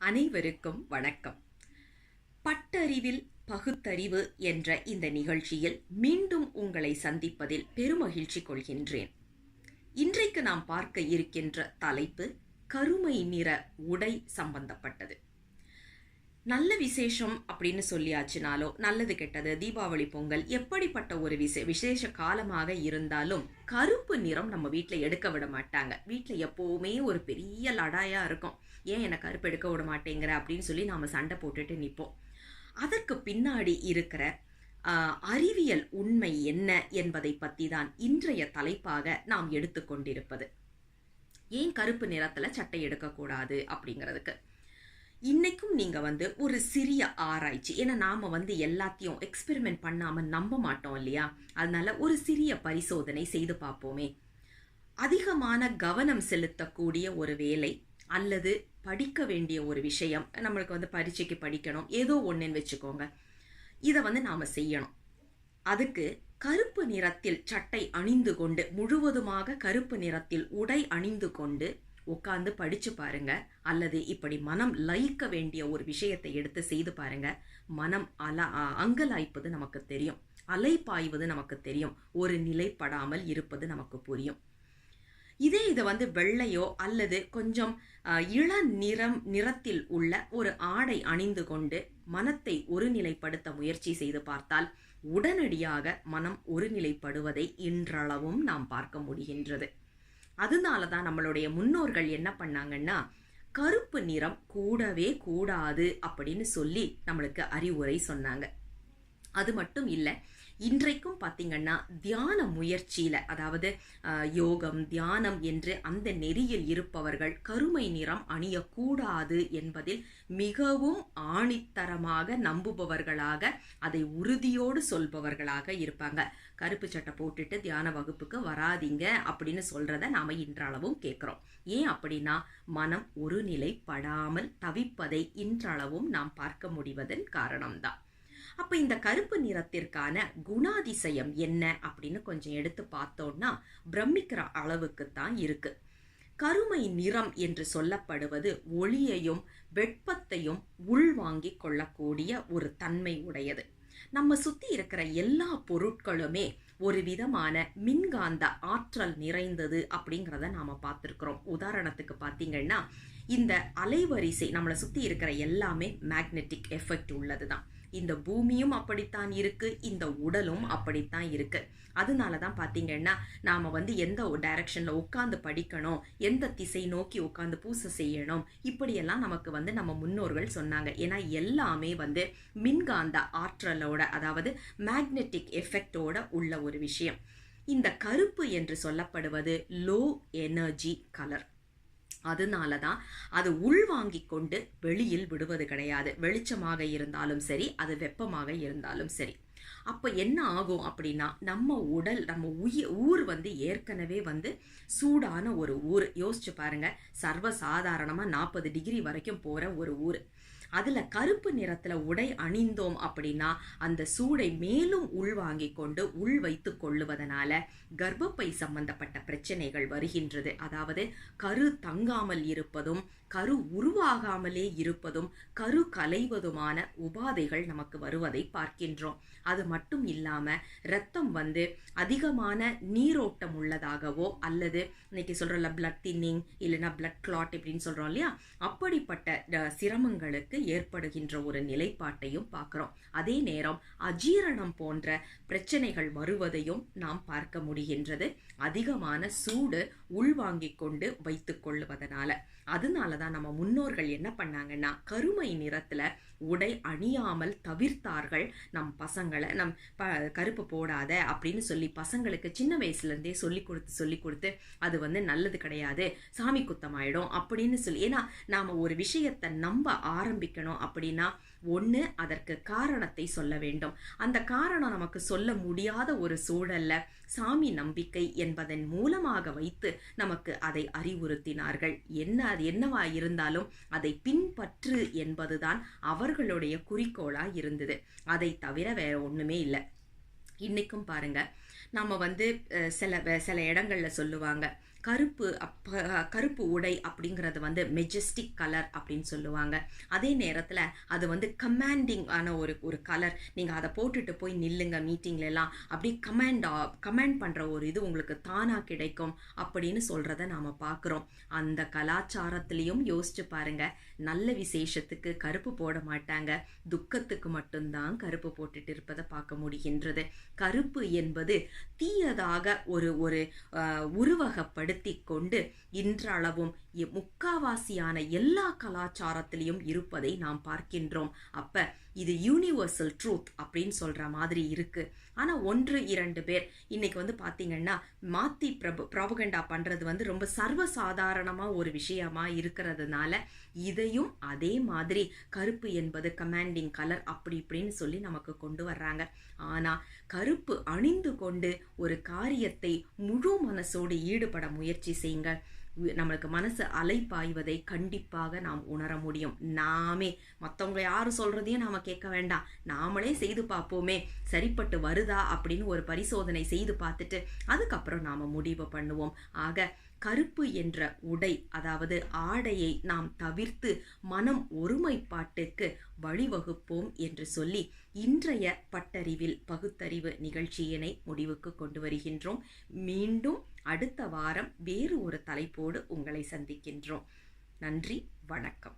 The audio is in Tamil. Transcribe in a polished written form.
அனைவருக்கும் வணக்கம். பட்டறிவில் பகுத்தறிவு என்ற இந்த நிகழ்ச்சியில் மீண்டும் உங்களை சந்திப்பதில் பெருமகிழ்ச்சி கொள்கின்றேன். இன்றைக்கு நாம் பார்க்க இருக்கின்ற தலைப்பு கருமை நிற உடை சம்பந்தப்பட்டது. நல்ல விசேஷம் அப்படின்னு சொல்லியாச்சுனாலோ, நல்லது கெட்டது, தீபாவளி, பொங்கல், எப்படிப்பட்ட ஒரு விசேஷ காலமாக இருந்தாலும் கருப்பு நிறம் நம்ம வீட்டில் எடுக்க விட மாட்டாங்க. வீட்டில் எப்போவுமே ஒரு பெரிய லடாயா இருக்கும். ஏன் எனக்கு கருப்பு எடுக்க விட மாட்டேங்கிற அப்படின்னு சொல்லி நாம் சண்டை போட்டுட்டு நிற்போம். அதற்கு பின்னாடி இருக்கிற அறிவியல் உண்மை என்ன என்பதை பற்றி தான் இன்றைய தலைப்பாக நாம் எடுத்துக்கொண்டிருப்பது. ஏன் கருப்பு நிறத்தில் சட்டை எடுக்கக்கூடாது அப்படிங்கிறதுக்கு இன்னைக்கும் நீங்க ஒரு சிறிய ஆராய்ச்சி, ஏன்னா நாம எல்லாத்தையும் எக்ஸ்பெரிமெண்ட் பண்ணாம நம்ப மாட்டோம் இல்லையா? அதனால ஒரு சிறிய பரிசோதனை செய்து பார்ப்போமே. அதிகமான கவனம் செலுத்தக்கூடிய ஒரு வேலை அல்லது படிக்க வேண்டிய ஒரு விஷயம், நம்மளுக்கு பரீட்சைக்கு படிக்கணும், ஏதோ ஒன்றுன்னு வச்சுக்கோங்க. இதை நாம செய்யணும். அதுக்கு கருப்பு நிறத்தில் சட்டை அணிந்து கொண்டு, முழுவதுமாக கருப்பு நிறத்தில் உடை அணிந்து கொண்டு உட்காந்து படிச்சு பாருங்க. அல்லது இப்படி மனம் லயிக்க வேண்டிய ஒரு விஷயத்தை எடுத்து செய்து பாருங்க. மனம் அங்கலாய்ப்பது நமக்கு தெரியும், அலைப்பாய்வது நமக்கு தெரியும், ஒரு நிலைப்படாமல் இருப்பது நமக்கு புரியும். இதை வெள்ளையோ அல்லது கொஞ்சம் இள நிறத்தில் உள்ள ஒரு ஆடை அணிந்து கொண்டு மனத்தை ஒருநிலைப்படுத்த முயற்சி செய்து பார்த்தால் உடனடியாக மனம் ஒருநிலைப்படுவதை இன்றளவும் நாம் பார்க்க முடிகின்றது. அதனாலதான் நம்மளுடைய முன்னோர்கள் என்ன பண்ணாங்கன்னா, கருப்பு நிறம் கூடவே கூடாது அப்படின்னு சொல்லி நம்மளுக்கு அறிவுரை சொன்னாங்க. அது மட்டும் இல்லை, இன்றைக்கும் பார்த்தீங்கன்னா தியான முயற்சியில, அதாவது யோகம், தியானம் என்று அந்த நெறியில் இருப்பவர்கள் கருமை நிறம் அணியக்கூடாது என்பதில் மிகவும் ஆணித்தரமாக நம்புபவர்களாக, அதை உறுதியோடு சொல்பவர்களாக இருப்பாங்க. கருப்பு சட்டை போட்டுட்டு தியான வகுப்புக்கு வராதிங்க அப்படின்னு சொல்றத நாம இன்றளவும் கேட்கிறோம். ஏன் அப்படின்னா, மனம் ஒரு நிலைப்படாமல் தவிப்பதை இன்றளவும் நாம் பார்க்க முடிவதன் காரணம்தான். அப்ப இந்த கருப்பு நிறத்திற்கான குணாதிசயம் என்ன அப்படின்னு கொஞ்சம் எடுத்து பார்த்தோம்னா பிரமிக்கிற அளவுக்கு தான் இருக்கு. கருமை நிறம் என்று சொல்லப்படுவது ஒளியையும் வெப்பத்தையும் உள்வாங்கிக் கொள்ளக்கூடிய ஒரு தன்மை உடையது. நம்ம சுத்தி இருக்கிற எல்லா பொருட்களுமே ஒரு விதமான மின்காந்த ஆற்றல் நிறைந்தது அப்படிங்கிறத நாம பார்த்திருக்கிறோம். உதாரணத்துக்கு பார்த்தீங்கன்னா, இந்த அலைவரிசை நம்மளை சுத்தி இருக்கிற எல்லாமே மேக்னெட்டிக் எஃபெக்ட் உள்ளதுதான். இந்த பூமியும் அப்படித்தான் இருக்கு, இந்த உடலும் அப்படித்தான் இருக்கு. அதனாலதான் பாத்தீங்கன்னா நாம எந்த ஒரு டைரக்ஷன்ல உட்கார்ந்து படிக்கணும், எந்த திசை நோக்கி உட்கார்ந்து பூசை செய்யணும், இப்படியெல்லாம் நமக்கு நம்ம முன்னோர்கள் சொன்னாங்க. ஏன்னா எல்லாமே மின்காந்த ஆற்றலோட, அதாவது மேக்னெட்டிக் எஃபெக்டோட உள்ள ஒரு விஷயம். இந்த கருப்பு என்று சொல்லப்படுவது லோ எனர்ஜி கலர். அதனாலதான் அது உள்வாங்கிக் கொண்டு வெளியில் விடுவது கிடையாது. வெளிச்சமாக இருந்தாலும் சரி, அது வெப்பமாக இருந்தாலும் சரி. அப்ப என்ன ஆகும் அப்படின்னா, நம்ம உடல், நம்ம ஊர் ஏற்கனவே சூடான ஒரு ஊர். யோசிச்சு பாருங்க, சர்வசாதாரணமா 40 டிகிரி வரைக்கும் போற ஒரு ஊர். அதுல கருப்பு நிறத்துல உடை அணிந்தோம் அப்படின்னா அந்த சூடை மேலும் உள்வாங்கிக் கொண்டு உள் வைத்துக் கொள்ளுவதனால கர்ப்பப்பை சம்பந்தப்பட்ட பிரச்சனைகள் வருகின்றது. அதாவது கரு தங்காமல் இருப்பதும், கரு உருவாகாமலே இருப்பதும், கரு கலைவதுமான உபாதைகள் நமக்கு வருவதை பார்க்கின்றோம். அது மட்டும் இல்லாம இரத்தம் அதிகமான நீரோட்டம் உள்ளதாகவோ, அல்லது இன்னைக்கு சொல்றல பிளட் தின்னிங், இல்லைன்னா பிளட் கிளாட் இப்படின்னு சொல்றோம் இல்லையா, அப்படிப்பட்ட சிரமங்களுக்கு ஏற்படுகின்ற ஒரு நிலைப்பாட்டையும் பார்க்கிறோம். அதே நேரம் அஜீரணம் போன்ற பிரச்சனைகள் வருவதையும் நாம் பார்க்க முடிகின்றது, அதிகமான சூடு உள்வாங்கிக் கொண்டு வைத்துக் கொள்ளுவதனால. அதனாலதான் நம்ம முன்னோர்கள் என்ன பண்ணாங்கன்னா, கருமை நிறத்துல உடை அணியாமல் தவிர்த்தார்கள். நம் பசங்களை கருப்பு போடாத அப்படின்னு சொல்லி பசங்களுக்கு சின்ன வயசுல இருந்தே சொல்லி கொடுத்து அது நல்லது கிடையாது, சாமி குத்தமாயிடும் அப்படின்னு சொல்லி. ஏன்னா நாம ஒரு விஷயத்தை நம்ப ஆரம்பிக்கணும் அப்படின்னா ஒண்ணு அதற்கு காரணத்தை சொல்ல வேண்டும். அந்த காரணம் நமக்கு சொல்ல முடியாத ஒரு சூழல்ல சாமி நம்பிக்கை என்பதன் மூலமாக வைத்து நமக்கு அதை அறிவுறுத்தினார்கள். அது என்னவா இருந்தாலும் அதை பின்பற்று என்பதுதான் அவர்களுடைய குறிக்கோளா இருந்தது. அதை தவிர வேற ஒண்ணுமே இல்லை. இன்னைக்கும் பாருங்க, நம்ம சில இடங்கள்ல சொல்லுவாங்க, கருப்பு உடை அப்படிங்கிறது வந்து மெஜஸ்டிக் கலர் அப்படின்னு சொல்லுவாங்க. அதே நேரத்தில் அது வந்து கமாண்டிங் ஆன ஒரு கலர். நீங்கள் அதை போட்டுட்டு போய் நில்லுங்க மீட்டிங்ல எல்லாம், அப்படியே கமாண்ட் பண்ணுற ஒரு இது உங்களுக்கு தானாக கிடைக்கும் அப்படின்னு சொல்கிறத நாம் பார்க்குறோம். அந்த கலாச்சாரத்திலையும் யோசிச்சு பாருங்க, நல்ல விசேஷத்துக்கு கருப்பு போட மாட்டாங்க, துக்கத்துக்கு மட்டும்தான் கருப்பு போட்டுட்டு இருப்பதை பார்க்க முடிகின்றது. கருப்பு என்பது தீயதாக ஒரு ஒரு உருவகப்படுத்தி கொண்டு இன்றளவும் முக்காவாசியான எல்லா கலாச்சாரத்திலையும் இருப்பதை நாம் பார்க்கின்றோம். அப்ப இது யூனிவர்சல் ட்ரூத் அப்படின்னு சொல்ற மாதிரி இருக்கு. ஆனா 1-2 பேர் இன்னைக்கு வந்து பாத்தீங்கன்னா மாத்தி ப்ராபகண்டா பண்றது வந்து ரொம்ப சர்வசாதாரணமா ஒரு விஷயமா இருக்கிறதுனால இதையும் அதே மாதிரி கருப்பு என்பது கமாண்டிங் கலர் அப்படி இப்படின்னு சொல்லி நமக்கு கொண்டு வர்றாங்க. ஆனா கருப்பு அணிந்து கொண்டு ஒரு காரியத்தை முழு மனசோடு ஈடுபட முயற்சி செய்யுங்க. நம்மளுக்கு மனசு அலைப்பாய்வதை கண்டிப்பாக நாம் உணர முடியும். நாமே மற்றவங்க யாரும் சொல்றதையும் நாம கேட்க வேண்டாம், நாமளே செய்து பார்ப்போமே, சரிப்பட்டு வருதா அப்படின்னு ஒரு பரிசோதனை செய்து பார்த்துட்டு அதுக்கப்புறம் நாம முடிவு பண்ணுவோம். ஆக கருப்பு என்ற உடை, அதாவது ஆடையை நாம் தவிர்த்து மனம் ஒருமைப்பாட்டுக்கு வழிவகுப்போம் என்று சொல்லி இன்றைய பட்டறிவில் பகுத்தறிவு நிகழ்ச்சியினை முடிவுக்கு கொண்டு வருகின்றோம். மீண்டும் அடுத்த வாரம் வேறு ஒரு தலைப்போடு உங்களை சந்திக்கின்றோம். நன்றி, வணக்கம்.